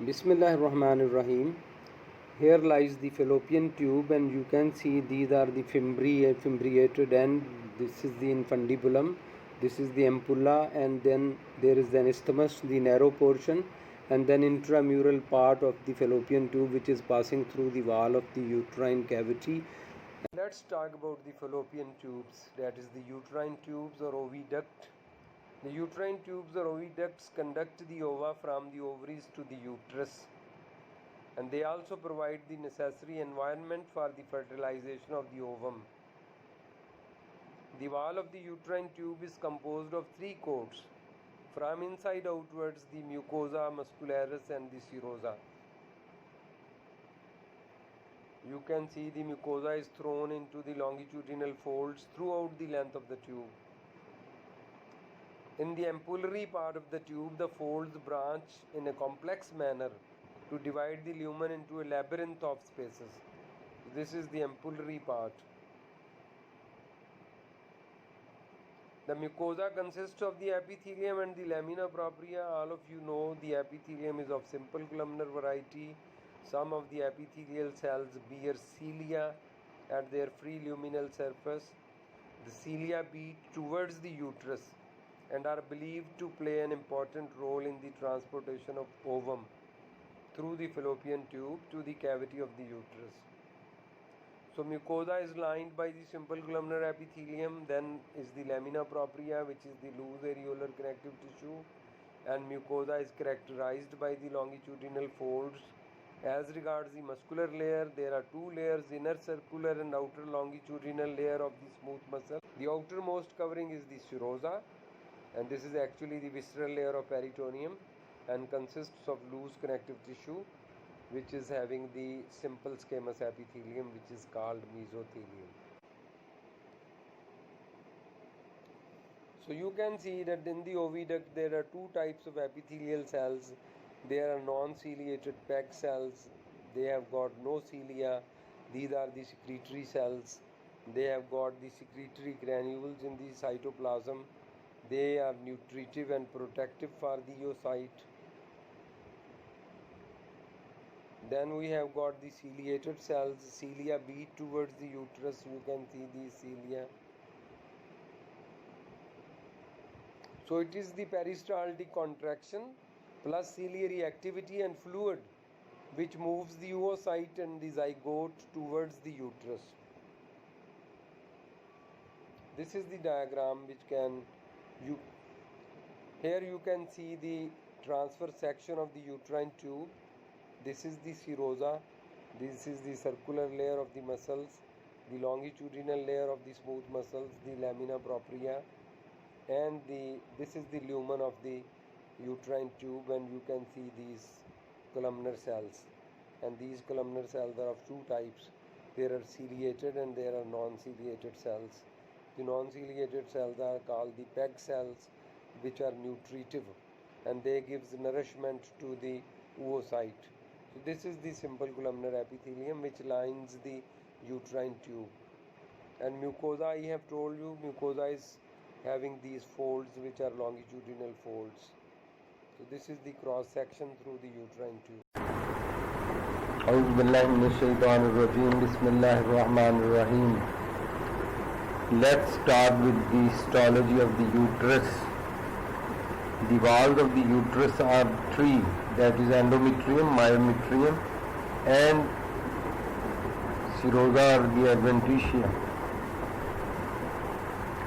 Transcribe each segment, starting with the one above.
Bismillahirrahmanirrahim. Here lies the fallopian tube, and you can see these are the fimbriated end. This is the infundibulum. This is the ampulla, and then there is the isthmus, the narrow portion, and then intramural part of the fallopian tube, which is passing through the wall of the uterine cavity. Let's talk about the fallopian tubes, that is the uterine tubes or oviduct. The uterine tubes or oviducts conduct the ova from the ovaries to the uterus, and they also provide the necessary environment for the fertilization of the ovum. The wall of the uterine tube is composed of three coats. From inside outwards, the mucosa muscularis and the serosa. You can see the mucosa is thrown into the longitudinal folds throughout the length of the tube. In the ampullary part of the tube, the folds branch in a complex manner to divide the lumen into a labyrinth of spaces. This is the ampullary part. The mucosa consists of the epithelium and the lamina propria. All of you know the epithelium is of simple columnar variety. Some of the epithelial cells bear cilia at their free luminal surface. The cilia beat towards the uterus and are believed to play an important role in the transportation of ovum through the fallopian tube to the cavity of the uterus. So mucosa is lined by the simple columnar epithelium, then is the lamina propria, which is the loose areolar connective tissue, and mucosa is characterized by the longitudinal folds. As regards the muscular layer, there are two layers, inner circular and outer longitudinal layer of the smooth muscle. The outermost covering is the serosa, and this is actually the visceral layer of peritoneum and consists of loose connective tissue, which is having the simple squamous epithelium, which is called mesothelium. So you can see that in the oviduct there are two types of epithelial cells. There are non-ciliated PEG cells. They have got no cilia. These are the secretory cells. They have got the secretory granules in the cytoplasm. They are nutritive and protective for the oocyte. Then we have got the ciliated cells. Cilia beat towards the uterus. You can see these cilia. So it is the peristaltic contraction plus ciliary activity and fluid which moves the oocyte and the zygote towards the uterus. This is the diagram which here you can see the transverse section of the uterine tube. This is the serosa, this is the circular layer of the muscles, the longitudinal layer of the smooth muscles, the lamina propria, and this is the lumen of the uterine tube, and you can see these columnar cells. And these columnar cells are of two types. There are ciliated and there are non-ciliated cells. The non-ciliated cells are called the PEG cells, which are nutritive, and they gives nourishment to the oocyte. So this is the simple columnar epithelium which lines the uterine tube. And mucosa, I have told you, mucosa is having these folds which are longitudinal folds. So this is the cross section through the uterine tube. أعوذ بالله من الشيطان الرجيم بسم الله الرحمن الرحيم. Let's start with the histology of the uterus. The walls of the uterus are three, that is endometrium, myometrium and serosa or the adventitia.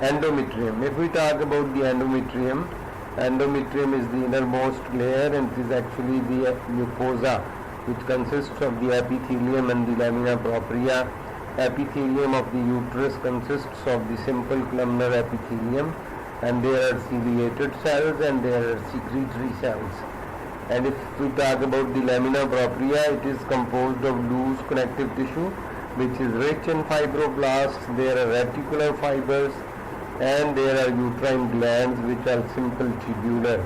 Endometrium. If we talk about the endometrium is the innermost layer, and it is actually the mucosa which consists of the epithelium and the lamina propria. Epithelium of the uterus consists of the simple columnar epithelium, and there are ciliated cells and there are secretory cells. And if we talk about the lamina propria, it is composed of loose connective tissue which is rich in fibroblasts. There are reticular fibers and there are uterine glands which are simple tubular.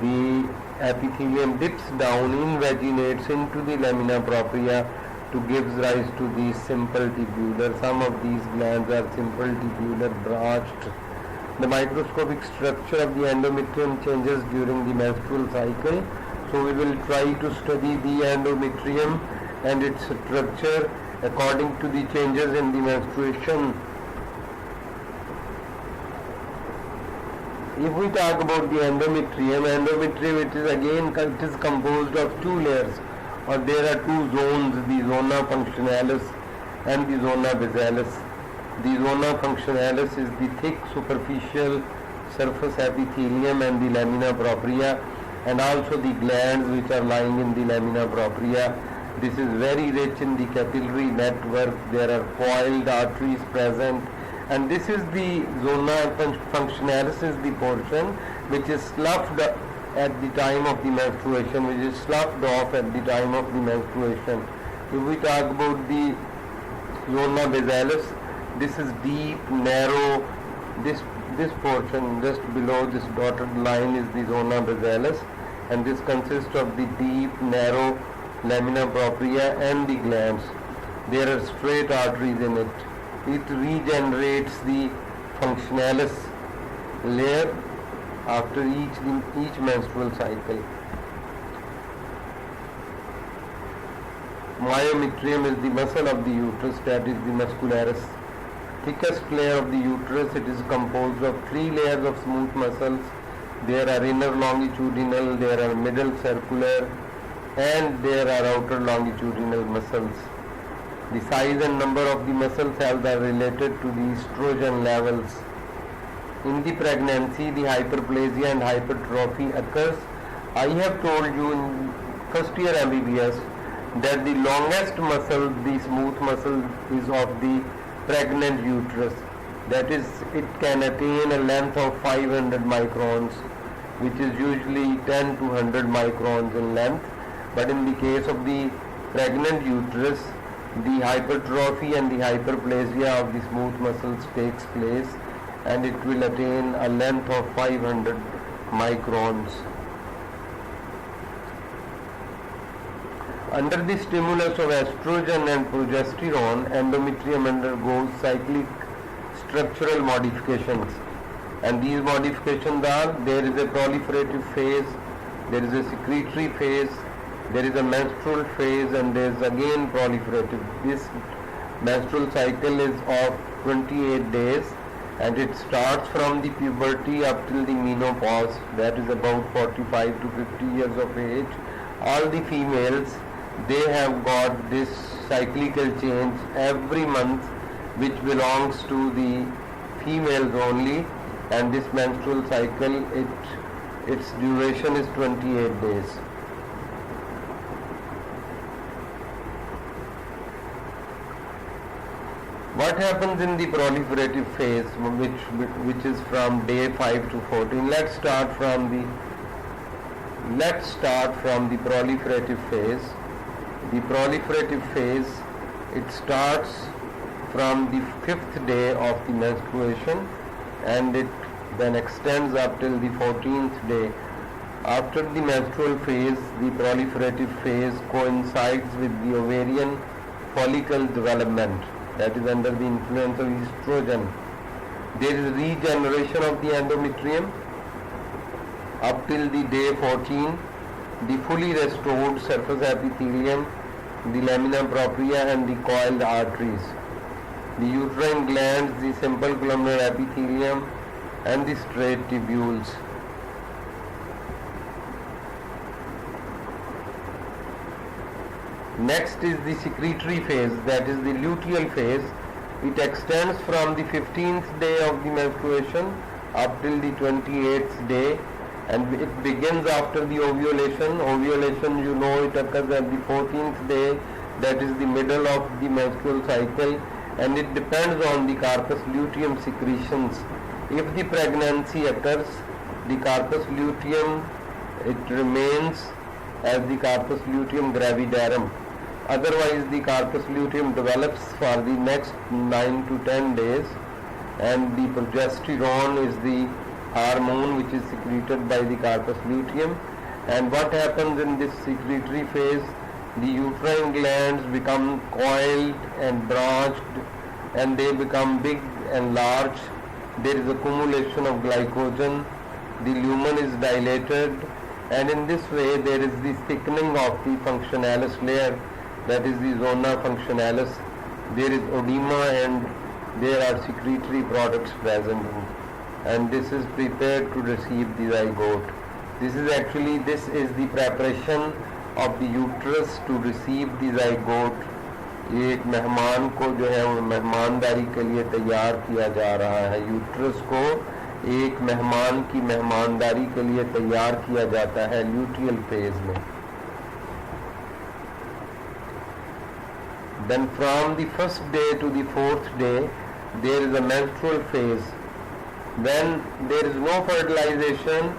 The epithelium dips down, invaginates into the lamina propria to give rise to these simple tubular. Some of these glands are simple tubular branched. The microscopic structure of the endometrium changes during the menstrual cycle. So we will try to study the endometrium and its structure according to the changes in the menstruation. If we talk about the endometrium it is composed of two layers, or there are two zones, the zona functionalis and the zona basalis. The zona functionalis is the thick superficial surface epithelium and the lamina propria, and also the glands which are lying in the lamina propria. This is very rich in the capillary network. There are coiled arteries present, and this is the zona functionalis, is the portion which is sloughed at the time of the menstruation, which is sloughed off at the time of the menstruation. If we talk about the zona basalis, this is deep, narrow. This portion just below this dotted line is the zona basalis, and this consists of the deep, narrow lamina propria and the glands. There are straight arteries in it. It regenerates the functionalis layer after each menstrual cycle. Myometrium is the muscle of the uterus, that is the muscularis. Thickest layer of the uterus. It is composed of three layers of smooth muscles. There are inner longitudinal, there are middle circular, and there are outer longitudinal muscles. The size and number of the muscle cells are related to the estrogen levels. In the pregnancy, the hyperplasia and hypertrophy occurs. I have told you in first year MBBS that the longest muscle, the smooth muscle, is of the pregnant uterus. That is, it can attain a length of 500 microns, which is usually 10 to 100 microns in length. But in the case of the pregnant uterus, the hypertrophy and the hyperplasia of the smooth muscles takes place, and it will attain a length of 500 microns. Under the stimulus of estrogen and progesterone, endometrium undergoes cyclic structural modifications, and these modifications are: there is a proliferative phase, there is a secretory phase, there is a menstrual phase, and there is again proliferative. This menstrual cycle is of 28 days, and it starts from the puberty up till the menopause, that is about 45 to 50 years of age. All the females, they have got this cyclical change every month, which belongs to the females only, and this menstrual cycle, its duration is 28 days. What happens in the proliferative phase, which is from day 5 to 14? Let's start from the proliferative phase. The proliferative phase, it starts from the 5th day of the menstruation, and it then extends up till the 14th day. After the menstrual phase, the proliferative phase coincides with the ovarian follicle development, that is under the influence of estrogen. There is regeneration of the endometrium up till the day 14. The fully restored surface epithelium, the lamina propria, and the coiled arteries. The uterine glands, the simple columnar epithelium, and the straight tubules. Next is the secretory phase, that is the luteal phase. It extends from the 15th day of the menstruation up till the 28th day, and it begins after the ovulation. Ovulation, you know, it occurs at the 14th day, that is the middle of the menstrual cycle, and it depends on the corpus luteum secretions. If the pregnancy occurs, the corpus luteum, it remains as the corpus luteum gravidarum. Otherwise, the corpus luteum develops for the next 9 to 10 days, and the progesterone is the hormone which is secreted by the corpus luteum. And what happens in this secretory phase? The uterine glands become coiled and branched, and they become big and large. There is accumulation of glycogen. The lumen is dilated, and in this way there is the thickening of the functionalis layer, that is the zona functionalis. There is oedema and there are secretory products present, and this is prepared to receive the zygote. This is the preparation of the uterus to receive the zygote. एक मेहमान को जो है वो मेहमानदारी के लिए तैयार किया जा रहा है. यूट्रस को एक मेहमान की मेहमानदारी के लिए तैयार किया जाता है ल्यूटियल फेज में. Then from the first day to the fourth day there is a menstrual phase. When there is no fertilization,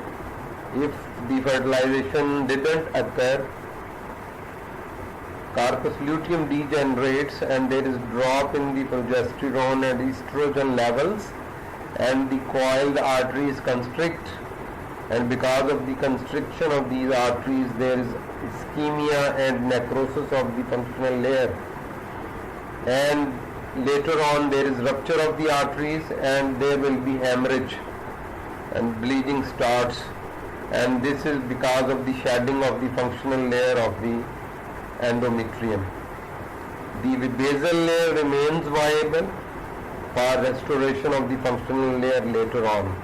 if the fertilization didn't occur, corpus luteum degenerates and there is drop in the progesterone and estrogen levels, and the coiled arteries constrict, and because of the constriction of these arteries there is ischemia and necrosis of the functional layer, and later on there is rupture of the arteries and there will be hemorrhage and bleeding starts, and this is because of the shedding of the functional layer of the endometrium. The basal layer remains viable for restoration of the functional layer later on.